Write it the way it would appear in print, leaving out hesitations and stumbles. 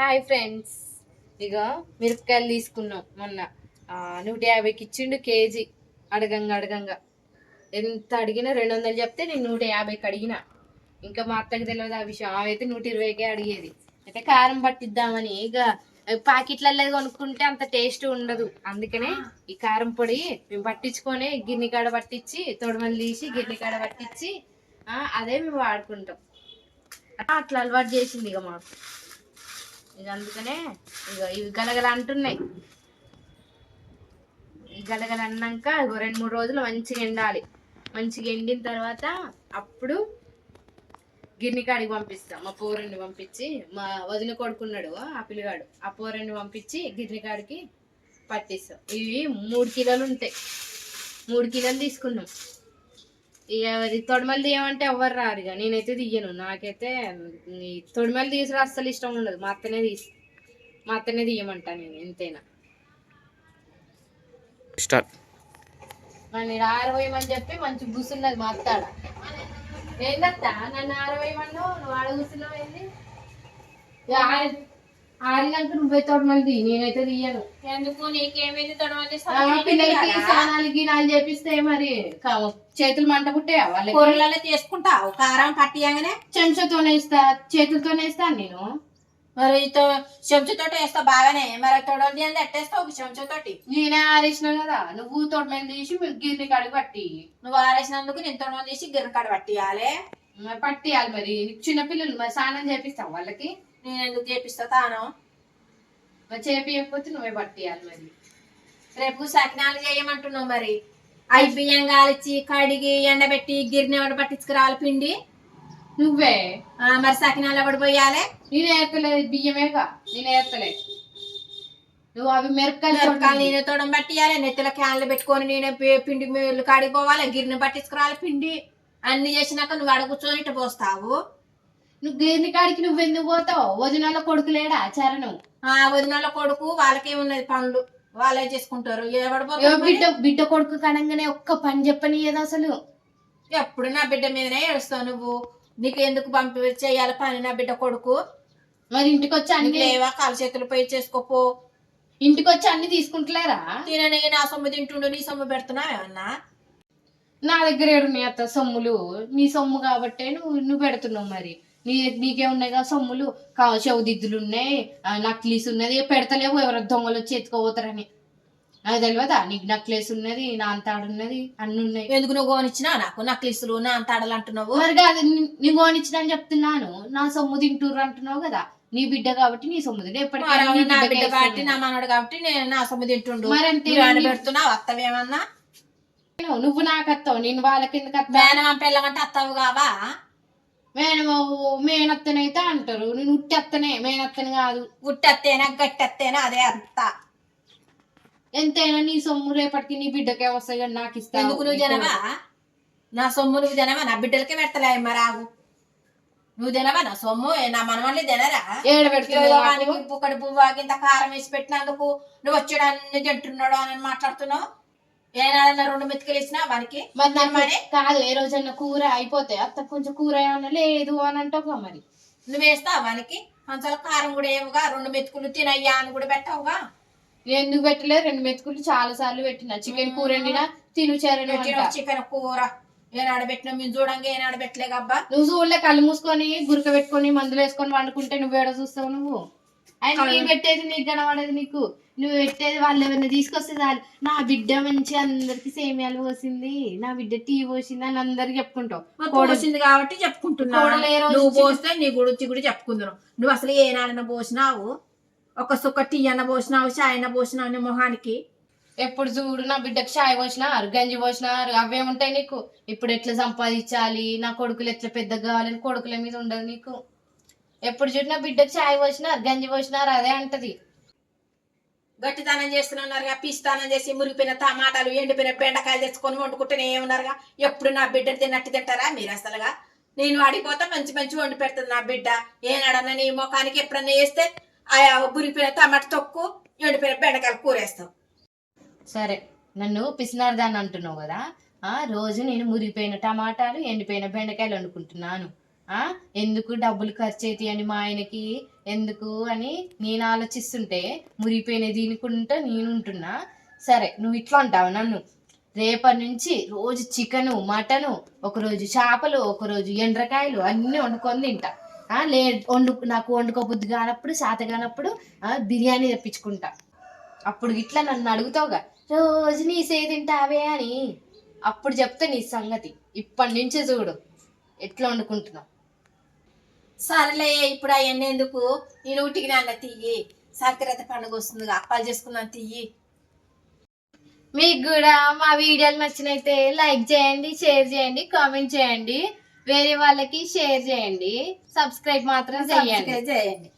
Hi friends, ఇక మిరపకాయలు తీసుకున్నాం మొన్న. 150కి ఇచ్చిండు కేజీ. అడగంగా ఎంత అడిగినా 200 చెప్తే నేను 150కి అడిగిన. ఇంకా మా అత్తకి తెలియదు ఆ విషయం. ఆమె అయితే 120కే అడిగేది. అయితే కారం పట్టిద్దామని ఇక ప్యాకెట్లలో కొనుక్కుంటే అంత టేస్ట్ ఉండదు. అందుకనే ఈ కారం పొడి మేము పట్టించుకొని గిన్నె కాడ పట్టించి తొడమలు తీసి గిన్నె కాడ పట్టించి అదే మేము వాడుకుంటాం. అట్లా అలవాటు చేసింది ఇక మాకు. ఇక అందుకనే ఇక ఇవి గలగల అంటున్నాయి. ఈ గలగల అన్నాక ఇగో 2-3 రోజులు మంచిగా ఎండాలి. మంచిగా ఎండిన తర్వాత అప్పుడు గిన్నె కాడికి పంపిస్తాం. మా పోరుని పంపించి, మా వదిన కొడుకున్నాడు ఆ పిల్లగాడు, ఆ పోరుని పంపించి గిన్నె కాడికి పట్టిస్తాం. ఇవి 3 కిలోలు ఉంటాయి. 3 కిలోలు తీసుకున్నాం. ఇక తొడిమలు తీయమంటే ఎవ్వరు రారు. ఇక నేనైతే తీయను. నాకైతే ఈ తొడిమలు తీసుడు అస్సలు ఇష్టం ఉండదు. మా అత్తనే తీయమంటా నేను ఎంతైనా. నన్ను ఆరవేయమని చెప్పి మంచి కూర్చున్నది మా అత్తాడ. ఏందత్తా నన్ను ఆరవేయమన్నావు, నువ్వు ఆడ కూర్చున్నావు ఏంది? ఆరినాక నువ్వే తొడమలు నేనైతే తీయను. ఎందుకు? నీకేమైంది? పిల్లలకి స్నానాలు గినాలు చేపిస్తే మరి చేతులు మంట పుట్టాయా? వాళ్ళకి కూరలలో తీసుకుంటావు కారం పట్టియంగానే చెంచాతోనే ఇస్తా, చేతులతోనే ఇస్తాను నేను. మరి చెంచుతోటి వేస్తా బాగానే. మరి తొడలు తీయండి ఎట్టేస్తావు ఒక చెంచుతోటి? నేనే ఆరేసినా కదా, నువ్వు తొడమలు తీసి గిన్నె కాడికి పట్టి. నువ్వు ఆరేసినందుకు నేను తొడమలు తీసి గిర్రకాడ పట్టియాలి. పట్టియాలి. మరి చిన్నపిల్లలు మరి స్నానం చేపిస్తావు వాళ్ళకి. నేను ఎందుకు చేపిస్తా తాను? మరి చేపియకపోతే నువ్వే పట్టియాలి. మరి రేపు సకినాలు చేయమంటున్నావు. మరి అవి బియ్యం కాల్చి కడిగి ఎండబెట్టి గిర్ని ఎవడ పట్టించుకురావాలి పిండి నువ్వే. మరి సకినాలు ఎవడు పోయాలి? నేను ఏర్తలేదు, బియ్యమేగా నేను ఏర్తలేదు. నువ్వు అవి మిరపకాయలు నేనే తోడం పట్టియాలి. నెత్తిల క్యాన్లు పెట్టుకొని నేనే పిండి మిల్లు కాడికి పోవాలి, గిర్ని పట్టించుకురావాలి పిండి. అన్ని చేసినాక నువ్వు అడ కూర్చొని ఇట్ట పోస్తావు. నువ్వు గిర్ని కాడికి నువ్వు ఎందుకు పోతావు? వదినాల కొడుకు లేడా చరణం? వదినాల కొడుకు వాళ్ళకేమున్నది పనులు, వాళ్ళే చేసుకుంటారు. బిడ్డ కొడుకు కనంగానే ఒక్క పని చెప్పనియదు అసలు. ఎప్పుడు నా బిడ్డ మీదనే ఏడుస్తావు నువ్వు. నీకు ఎందుకు చేయాలి పని? నా బిడ్డ కొడుకు మరి ఇంటికి వచ్చి అన్ని లేవా? కాలు చేతులు పోయి చేసుకోపో. ఇంటికి వచ్చి అన్ని తీసుకుంటలేరా? తినని నా సొమ్ము తింటుండు, నీ సొమ్ము పెడుతున్నావు ఏమన్నా? నా దగ్గర ఏడున్నాయి అత్త సొమ్ములు. నీ సొమ్ము కాబట్టే నువ్వు పెడుతున్నావు. మరి నీకేమున్నాయి కదా సొమ్ములు. చెవుదిద్దులు ఉన్నాయి, నక్లీస్ ఉన్నది. పెడతలేవు, ఎవరో దొంగలు వచ్చి ఎత్తుకోపోతారని. నాకు తెలియదా? నీకు నక్లీస్ ఉన్నది, నా అంతాడు ఉన్నది, అన్ని ఉన్నాయి. ఎందుకు నువ్వు కోనిచ్చినా నాకు నక్లీసులు నా అంతాడలు అంటున్నావు? మరి కాదు, నీ కోనిచ్చిన అని చెప్తున్నాను. నా సొమ్ము తింటూరు అంటున్నావు కదా. నీ బిడ్డ కాబట్టి నీ సొమ్ము తింటు. ఎప్పటికీ నా బిడ్డ కాబట్టి నా మనడు కాబట్టి నేను నా సొమ్ము తింటుండు. మరి పెడుతున్నావు అత్తవేమన్నా? నువ్వు నాకు అత్తావు, నేను వాళ్ళకి ఎందుకు అత్తా? మేనమా పిల్లమంటే అత్తవు కావా? మేనత్తనైతే అంటారు. నేను ఉట్టి అత్తనే, మేనత్తని కాదు. ఉట్టి అత్తేనా గట్టి అత్తేనా అదే అత్త. ఎంతైనా నీ సొమ్ము రేపటికి నీ బిడ్డకే వస్తాయి కానీ నాకు ఇస్తా. ఎందుకు నువ్వు జనవా? నా సొమ్ము నువ్వు జనవా? నా బిడ్డలకే పెడతలే మరాగు. నువ్వు తినవా నా సొమ్ము? నా మనవాళ్ళే తినరా? ఒకటి పువ్వాకింత కారం వేసి పెట్టినందుకు నువ్వు వచ్చాడని తింటున్నాడు అని మాట్లాడుతున్నావు. ఏనాడన్నా 2 మెతుకులు ఇచ్చినా వానికి? మరి కాదు, ఏ రోజన్నా కూర అయిపోతే అత్త కొంచెం కూర ఏమన్నా లేదు అని అంటావుగా. మరి నువ్వు వేస్తావు వానికి? కొంచెం కారం కూడా ఏముగా 2 మెతుకులు తినయ్యా అని కూడా పెట్టావుగా. ఎందుకు పెట్టలేదు? 2 మెతుకులు చాలా సార్లు పెట్టినా. చికెన్ కూర వండినా తిను చేరను. చికెన్ కూర ఏనాడు పెట్టినా మేము చూడంగా ఏనాడు పెట్టలేక అబ్బా. నువ్వు చూడలే? కళ్ళు మూసుకొని గురక పెట్టుకొని మందులు వేసుకొని వండుకుంటే నువ్వు ఏడ చూస్తావు? నువ్వు ఆయన నీ పెట్టేది నీకు కనబడేది. నీకు నువ్వు పెట్టేది వాళ్ళు ఎవరైనా తీసుకొస్తే చాలు. నా బిడ్డ మంచి అందరికి సేమియాలు పోసింది, నా బిడ్డ టీ పోసింది అని అందరికి చెప్పుకుంటావు. పోసింది కాబట్టి చెప్పుకుంటున్నావు. నువ్వు పోస్తే నీ గురించి కూడా చెప్పుకుంటున్నావు. నువ్వు అసలు ఏనాడన్నా పోసినావు? ఒక సుక్క టీ అన్న పోసినావు, చాయ్ అన్న పోసినావు నీ మొహానికి. ఎప్పుడు చూడు నా బిడ్డకు చాయ్ పోసినారు, గంజి పోసినారు, అవేముంటాయి నీకు? ఇప్పుడు ఎట్లా సంపాదించాలి, నా కొడుకులు ఎట్లా పెద్దగా కావాలని కొడుకుల మీద ఉండదు నీకు. ఎప్పుడు చూడు నా బిడ్డకు చాయ్ పోసినారు, గంజి పోసినారు అదే అంటది. గట్టితనం చేస్తున్నారుగా, పిస్తానం చేసి మురిగిపోయిన టమాటాలు ఎండిపోయిన బెండకాయలు తెచ్చుకొని వండుకుంటూనే ఏమన్నారుగా. ఎప్పుడు నా బిడ్డ తిన్నట్టు తింటారా మీరు అసలుగా? నేను అడిగిపోతా మంచి మంచి వండి పెడుతుంది నా బిడ్డ. ఏనాడన్నా నీ ముఖానికి ఎప్పుడన్నా వేస్తే ఆయా మురిగిపోయిన టమాటా తొక్కు ఎండిపోయిన బెండకాయలు కూరేస్తావు. సరే, నన్ను పిసినారదాన్ని అంటున్నావు కదా. రోజు నేను మురిగిపోయిన టమాటాలు ఎండిపోయిన బెండకాయలు వండుకుంటున్నాను. ఎందుకు డబ్బులు ఖర్చు అవుతాయి అని మా ఆయనకి ఎందుకు అని నేను ఆలోచిస్తుంటే మురిగిపోయిన దీనికుంటా నేను ఉంటున్నా. సరే నువ్వు ఇట్లా అంటావు నన్ను, రేపటి నుంచి రోజు చికెను మటను, ఒకరోజు చేపలు, ఒకరోజు ఎండ్రకాయలు అన్నీ వండుకొని తింటా. నాకు వండుకోబుద్ధి కానప్పుడు శాత కానప్పుడు బిర్యానీ తెప్పించుకుంటా. అప్పుడు ఇట్లా నన్ను అడుగుతావుగా రోజు నీ సే తింటావే అని, అప్పుడు చెప్తా నీ సంగతి. ఇప్పటి నుంచి చూడు ఎట్లా వండుకుంటున్నావు. సరేలే ఇప్పుడు అవన్నీ ఎందుకు, నేను ఉట్టికి నాన్న తీయి, సంక్రాంతి పండుగ వస్తుంది అప్పాలు చేసుకున్నాను తీయి. మీకు కూడా మా వీడియోలు నచ్చినైతే లైక్ చేయండి, షేర్ చేయండి, కామెంట్ చేయండి, వేరే వాళ్ళకి షేర్ చేయండి, సబ్స్క్రైబ్ మాత్రం చేయండి. చేయండి.